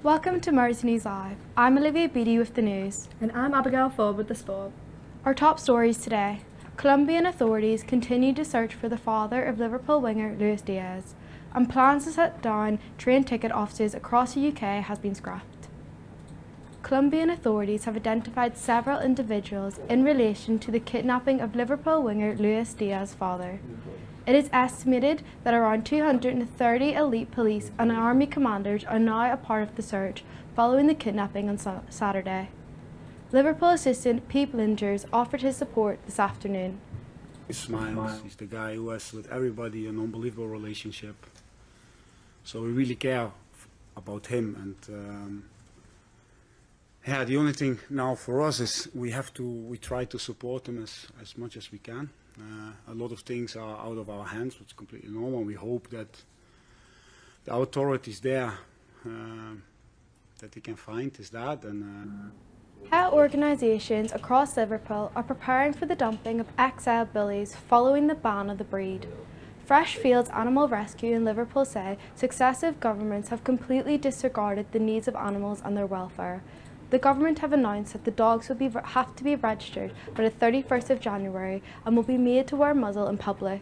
Welcome to Mersey News Live. I'm Olivia Beatty with the news. And I'm Abigail Ford with the sport. Our top stories today. Colombian authorities continue to search for the father of Liverpool winger Luis Diaz, and plans to shut down train ticket offices across the UK has been scrapped. Colombian authorities have identified several individuals in relation to the kidnapping of Liverpool winger Luis Diaz's father. It is estimated that around 230 elite police and army commanders are now a part of the search following the kidnapping on Saturday. Liverpool assistant Pete Blingers offered his support this afternoon. He smiles. He's the guy who has with everybody an unbelievable relationship. So we really care about him, and the only thing now for us is we try to support him as much as we can. A lot of things are out of our hands, which is completely normal. We hope that the authorities there that they can find his dad. And Pet organisations across Liverpool are preparing for the dumping of XL bullies following the ban of the breed. Freshfields Animal Rescue in Liverpool say successive governments have completely disregarded the needs of animals and their welfare. The government have announced that the dogs will have to be registered by the 31st of January and will be made to wear a muzzle in public.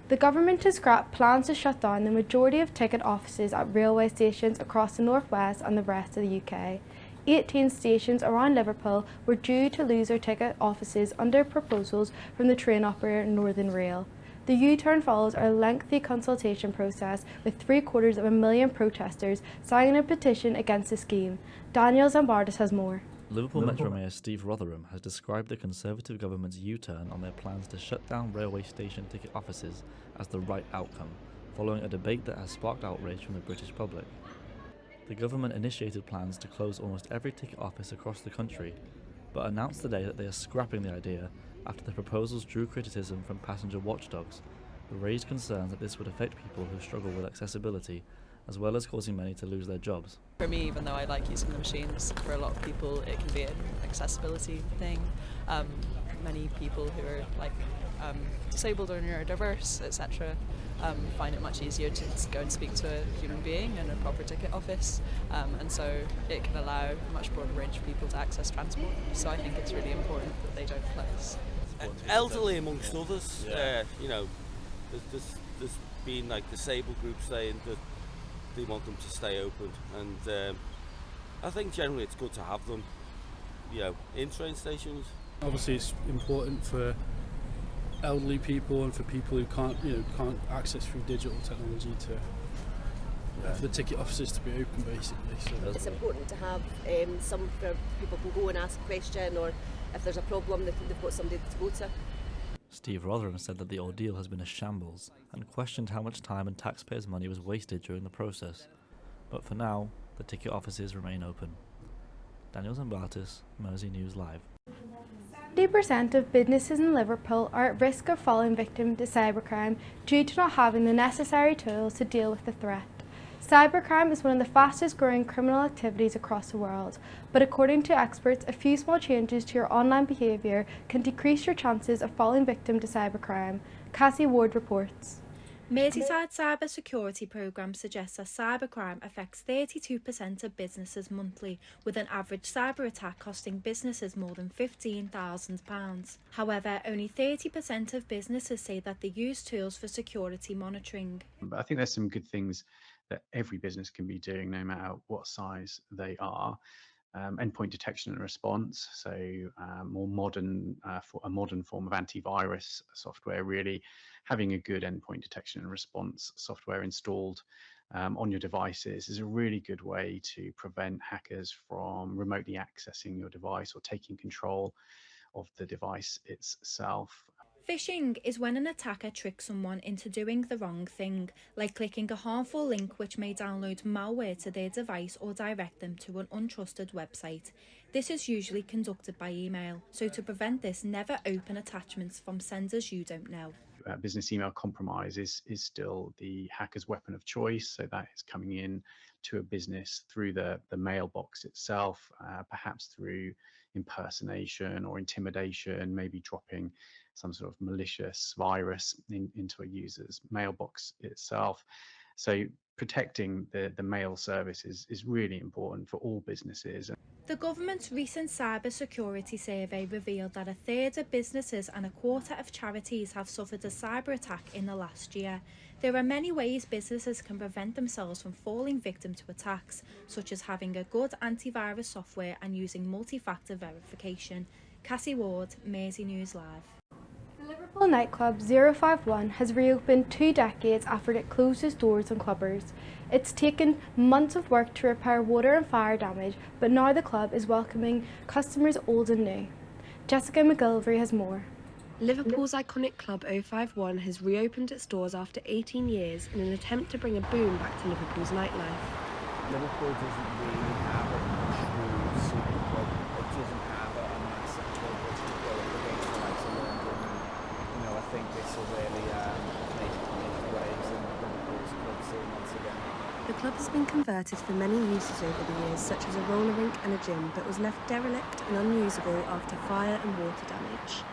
The government has scrapped plans to shut down the majority of ticket offices at railway stations across the North West and the rest of the UK. 18 stations around Liverpool were due to lose their ticket offices under proposals from the train operator Northern Rail. The U-turn follows a lengthy consultation process with 750,000 protesters signing a petition against the scheme. Daniel Zambardis has more. Liverpool Metro Mayor Steve Rotherham has described the Conservative government's U-turn on their plans to shut down railway station ticket offices as the right outcome, following a debate that has sparked outrage from the British public. The government initiated plans to close almost every ticket office across the country, but announced today that they are scrapping the idea after the proposals drew criticism from passenger watchdogs, who raised concerns that this would affect people who struggle with accessibility, as well as causing many to lose their jobs. For me, even though I like using the machines, for a lot of people it can be an accessibility thing. Many people who are disabled or neurodiverse, etc., find it much easier to go and speak to a human being in a proper ticket office, and so it can allow a much broader range of people to access transport. So I think it's really important that they don't close. Elderly amongst others, there's been disabled groups saying that they want them to stay open, and I think generally it's good to have them, in train stations. Obviously, it's important for elderly people and for people who can't access through digital technology for the ticket offices to be open, basically. So it's important to have some where people can go and ask a question, or if there's a problem, they've got somebody to go to. Steve Rotherham said that the ordeal has been a shambles and questioned how much time and taxpayers' money was wasted during the process. But for now, the ticket offices remain open. Daniel Zambardis, Mersey News Live. 70% of businesses in Liverpool are at risk of falling victim to cybercrime due to not having the necessary tools to deal with the threat. Cybercrime is one of the fastest growing criminal activities across the world, but according to experts, a few small changes to your online behaviour can decrease your chances of falling victim to cybercrime. Cassie Ward reports. Merseyside cyber security programme suggests that cybercrime affects 32% of businesses monthly, with an average cyber attack costing businesses more than £15,000. However, only 30% of businesses say that they use tools for security monitoring. But I think there's some good things that every business can be doing, no matter what size they are. Endpoint detection and response, so more modern, for a modern form of antivirus software, really having a good endpoint detection and response software installed on your devices is a really good way to prevent hackers from remotely accessing your device or taking control of the device itself. Phishing is when an attacker tricks someone into doing the wrong thing, like clicking a harmful link which may download malware to their device or direct them to an untrusted website. This is usually conducted by email, so to prevent this, never open attachments from senders you don't know. Business email compromise is still the hacker's weapon of choice, so that is coming in to a business through the mailbox itself, perhaps through impersonation or intimidation, maybe dropping some sort of malicious virus into a user's mailbox itself. So protecting the mail service is really important for all businesses. The government's recent cybersecurity survey revealed that a third of businesses and a quarter of charities have suffered a cyber attack in the last year. There are many ways businesses can prevent themselves from falling victim to attacks, such as having a good antivirus software and using multi-factor verification. Cassie Ward, Mersey News Live. The Liverpool nightclub 051 has reopened 2 decades after it closed its doors on clubbers. It's taken months of work to repair water and fire damage, but now the club is welcoming customers old and new. Jessica McGilvery has more. Liverpool's iconic club 051 has reopened its doors after 18 years in an attempt to bring a boom back to Liverpool's nightlife. Liverpool doesn't really have a true super club. It doesn't have a massive club which could go up against the likes of London. You know, I think this will really make waves in Liverpool's club scene once again. The club has been converted for many uses over the years, such as a roller rink and a gym, but was left derelict and unusable after fire and water damage.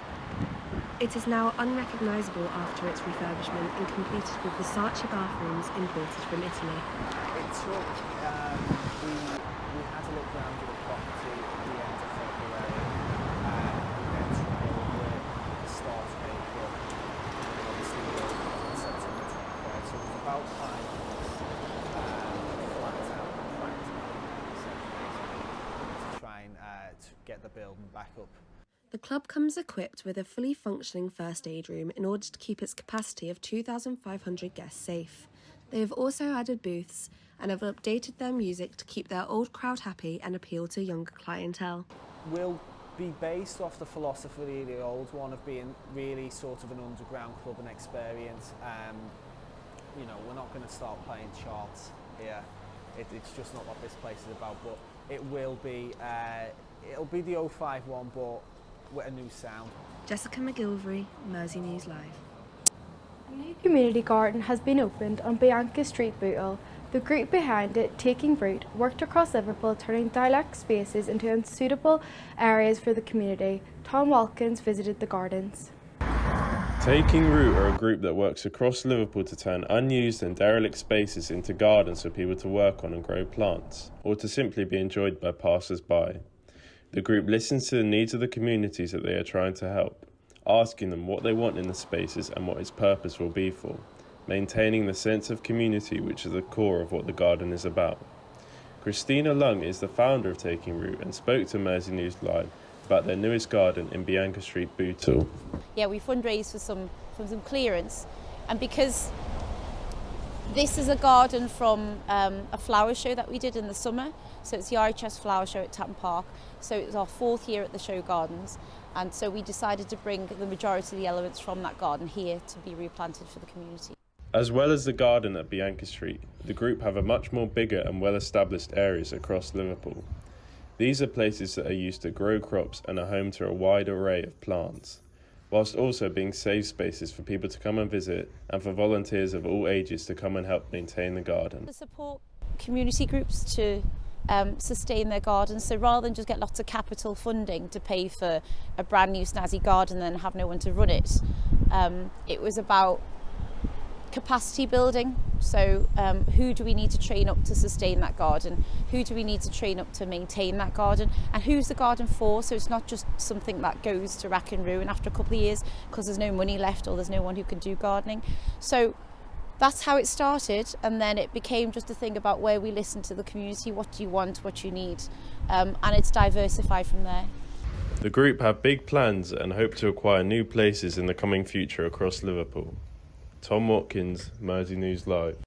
It is now unrecognisable after its refurbishment and completed with Versace bathrooms imported from Italy. It took, we had a look around at the property at the end of February, we then trialled it at the start of April, and obviously we opened in September 25, so it was about 5 months flat out to try and to get the building back up. The club comes equipped with a fully functioning first aid room in order to keep its capacity of 2,500 guests safe. They have also added booths and have updated their music to keep their old crowd happy and appeal to younger clientele. We'll be based off the philosophy of the old one of being really sort of an underground club and experience. You know, we're not going to start playing charts here. It's just not what this place is about, but it will be, it'll be the 051, but with a new sound. Jessica McGilvery, Mersey News Live. A new community garden has been opened on Bianca Street, Bootle. The group behind it, Taking Root, worked across Liverpool, turning derelict spaces into unsuitable areas for the community. Tom Walkins visited the gardens. Taking Root are a group that works across Liverpool to turn unused and derelict spaces into gardens for people to work on and grow plants, or to simply be enjoyed by passers-by. The group listens to the needs of the communities that they are trying to help, asking them what they want in the spaces and what its purpose will be for, maintaining the sense of community which is the core of what the garden is about. Christina Lung is the founder of Taking Root and spoke to Mersey News Live about their newest garden in Bianca Street, Bootle. Yeah, we fundraised for some clearance, and because this is a garden from a flower show that we did in the summer, so it's the RHS flower show at Tatton Park, so it was our 4th year at the show gardens, and so we decided to bring the majority of the elements from that garden here to be replanted for the community. As well as the garden at Bianca Street, the group have a much more bigger and well-established areas across Liverpool. These are places that are used to grow crops and are home to a wide array of plants, whilst also being safe spaces for people to come and visit and for volunteers of all ages to come and help maintain the garden. To support community groups to sustain their gardens, so rather than just get lots of capital funding to pay for a brand new snazzy garden and then have no one to run it, it was about capacity building. So who do we need to train up to sustain that garden? Who do we need to train up to maintain that garden? And who's the garden for? So it's not just something that goes to rack and ruin after a couple of years because there's no money left or there's no one who can do gardening. So that's how it started, and then it became just a thing about where we listen to the community, what do you want, what you need, and it's diversified from there. The group have big plans and hope to acquire new places in the coming future across Liverpool. Tom Watkins, Mersey News Live.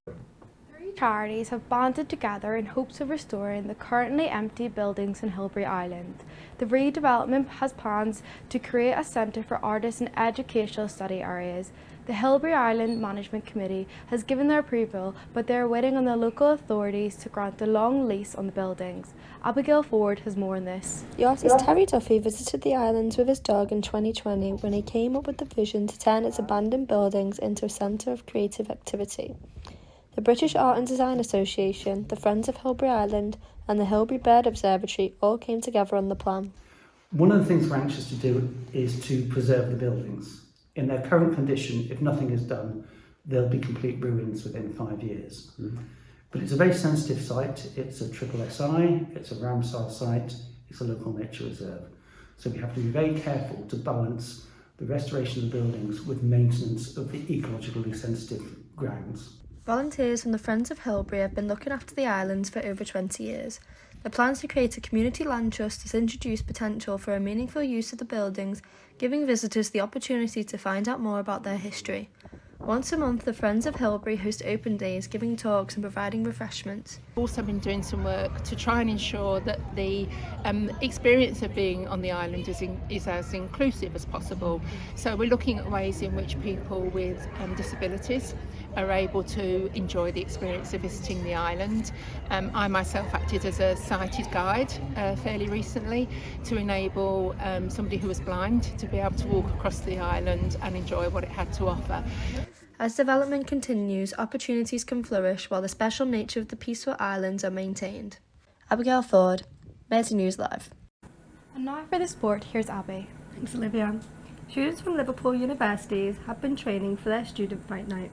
3 charities have banded together in hopes of restoring the currently empty buildings in Hilbury Island. The redevelopment has plans to create a centre for artists and educational study areas. The Hilbury Island Management Committee has given their approval, but they are waiting on the local authorities to grant a long lease on the buildings. Abigail Ford has more on this. The artist Terry Duffy visited the islands with his dog in 2020 when he came up with the vision to turn its abandoned buildings into a centre of creative activity. The British Art and Design Association, the Friends of Hilbury Island and the Hilbury Bird Observatory all came together on the plan. One of the things we're anxious to do is to preserve the buildings. In their current condition, if nothing is done, they'll be complete ruins within 5 years. But it's a very sensitive site. It's a triple SI, it's a Ramsar site, it's a local nature reserve. So we have to be very careful to balance the restoration of the buildings with maintenance of the ecologically sensitive grounds. Volunteers from the Friends of Hilbury have been looking after the islands for over 20 years. The plans to create a community land trust has introduced potential for a meaningful use of the buildings, giving visitors the opportunity to find out more about their history. Once a month, the Friends of Hilbury host open days, giving talks and providing refreshments. We've also been doing some work to try and ensure that the experience of being on the island is as inclusive as possible. So we're looking at ways in which people with disabilities are able to enjoy the experience of visiting the island. I myself acted as a sighted guide fairly recently to enable somebody who was blind to be able to walk across the island and enjoy what it had to offer. As development continues, opportunities can flourish while the special nature of the peaceful islands are maintained. Abigail Ford, Mersey News Live. And now for the sport, here's Abbi. Thanks, Olivia. Students from Liverpool universities have been training for their student fight night.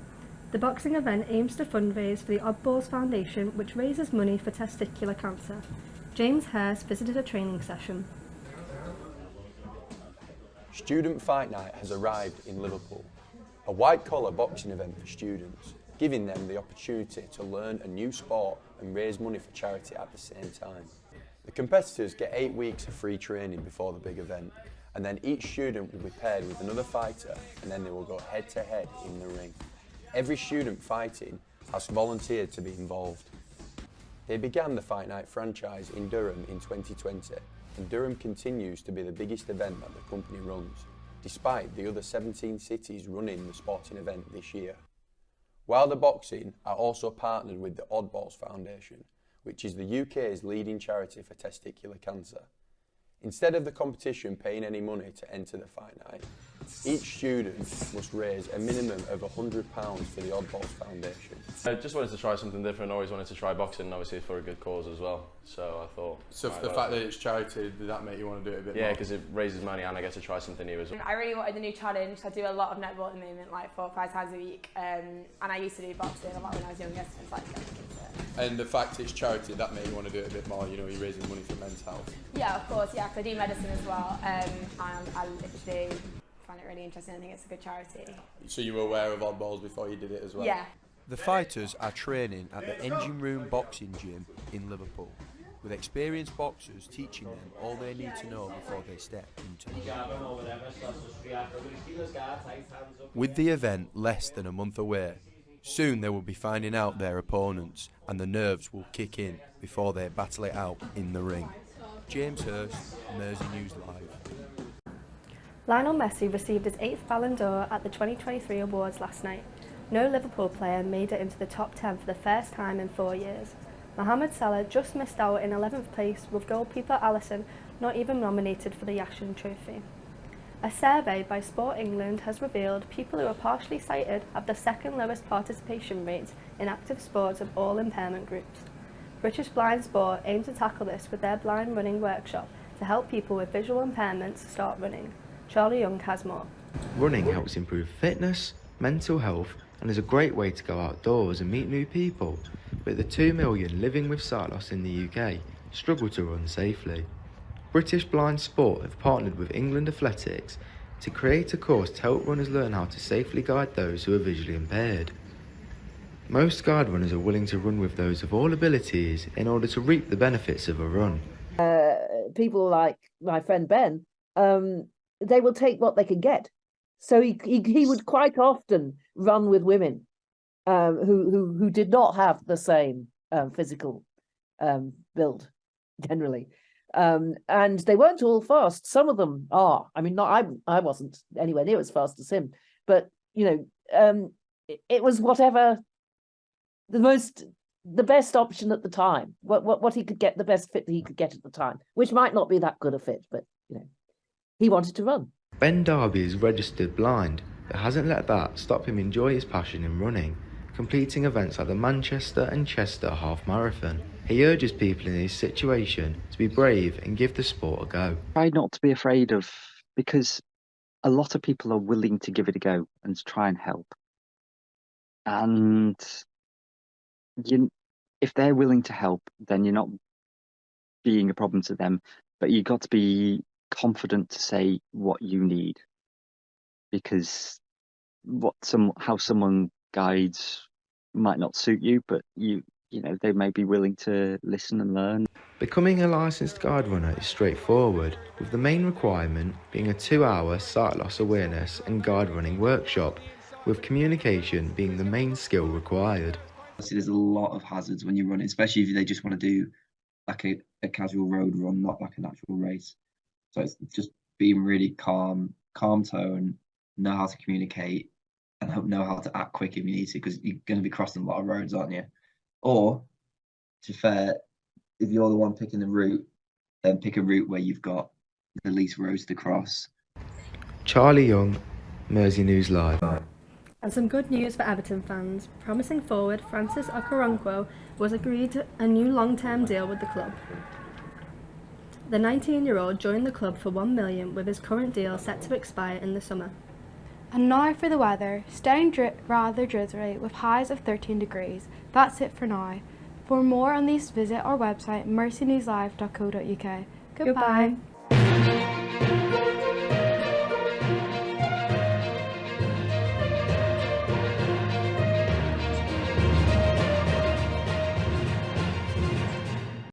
The boxing event aims to fundraise for the Oddballs Foundation, which raises money for testicular cancer. James Hurst visited a training session. Student Fight Night has arrived in Liverpool, a white-collar boxing event for students, giving them the opportunity to learn a new sport and raise money for charity at the same time. The competitors get 8 weeks of free training before the big event, and then each student will be paired with another fighter, and then they will go head-to-head in the ring. Every student fighting has volunteered to be involved. They began the Fight Night franchise in Durham in 2020, and Durham continues to be the biggest event that the company runs, despite the other 17 cities running the sporting event this year. Wilder Boxing are also partnered with the Oddballs Foundation, which is the UK's leading charity for testicular cancer. Instead of the competition paying any money to enter the fight night, each student must raise a minimum of £100 for the Oddballs Foundation. I just wanted to try something different, always wanted to try boxing, obviously for a good cause as well, so I thought... So the fact that it's charity, did that make you want to do it a bit more? Yeah, because it raises money and I get to try something new as well. I really wanted a new challenge, so I do a lot of netball at the moment, like 4 or 5 times a week, and I used to do boxing a lot when I was younger, so it's like getting into it. And the fact it's charity, that made you want to do it a bit more, you know, you're raising money for men's health. Yeah, of course, yeah, because I do medicine as well, and I literally find it really interesting. I think it's a good charity. So you were aware of Oddballs before you did it as well? Yeah. The fighters are training at the Engine Room Boxing Gym in Liverpool, with experienced boxers teaching them all they need to know before they step into the ring. With the event less than a month away, soon they will be finding out their opponents and the nerves will kick in before they battle it out in the ring. James Hurst, MerseyNewsLive. Lionel Messi received his 8th Ballon d'Or at the 2023 awards last night. No Liverpool player made it into the top 10 for the first time in 4 years. Mohamed Salah just missed out in 11th place, with goalkeeper Alisson not even nominated for the Yashin Trophy. A survey by Sport England has revealed people who are partially sighted have the second lowest participation rates in active sports of all impairment groups. British Blind Sport aim to tackle this with their blind running workshop to help people with visual impairments start running. Charlie Young has more. Running helps improve fitness, mental health, and is a great way to go outdoors and meet new people. But the 2 million living with sight loss in the UK struggle to run safely. British Blind Sport have partnered with England Athletics to create a course to help runners learn how to safely guide those who are visually impaired. Most guide runners are willing to run with those of all abilities in order to reap the benefits of a run. People like my friend Ben, they will take what they can get. So he would quite often run with women who did not have the same physical build generally. And they weren't all fast. Some of them are. I mean, not I wasn't anywhere near as fast as him. But, you know, it was whatever the best option at the time. What he could get, the best fit that he could get at the time, which might not be that good a fit, but, you know, he wanted to run. Ben Darby is registered blind, but hasn't let that stop him enjoy his passion in running, completing events like the Manchester and Chester half marathon. He urges people in his situation to be brave and give the sport a go. Try not to be afraid of, because a lot of people are willing to give it a go and to try and help. and if they're willing to help, then you're not being a problem to them, but you've got to be confident to say what you need, because how someone guides might not suit you, but they may be willing to listen and learn. Becoming a licensed guide runner is straightforward, with the main requirement being a 2-hour sight loss awareness and guide running workshop, with communication being the main skill required. There's a lot of hazards when you're running, especially if they just want to do like a casual road run, not like an actual race. So it's just being really calm tone, know how to communicate, and know how to act quick if you need to, because you're going to be crossing a lot of roads, aren't you? Or, to be fair, if you're the one picking the route, then pick a route where you've got the least roads to cross. Charlie Young, Mersey News Live. And some good news for Everton fans. Promising forward Francis Okoronkwo was agreed a new long-term deal with the club. The 19-year-old joined the club for $1 million, with his current deal set to expire in the summer. And now for the weather, staying rather drizzly with highs of 13 degrees. That's it for now. For more on these, visit our website merseynewslive.co.uk. Goodbye.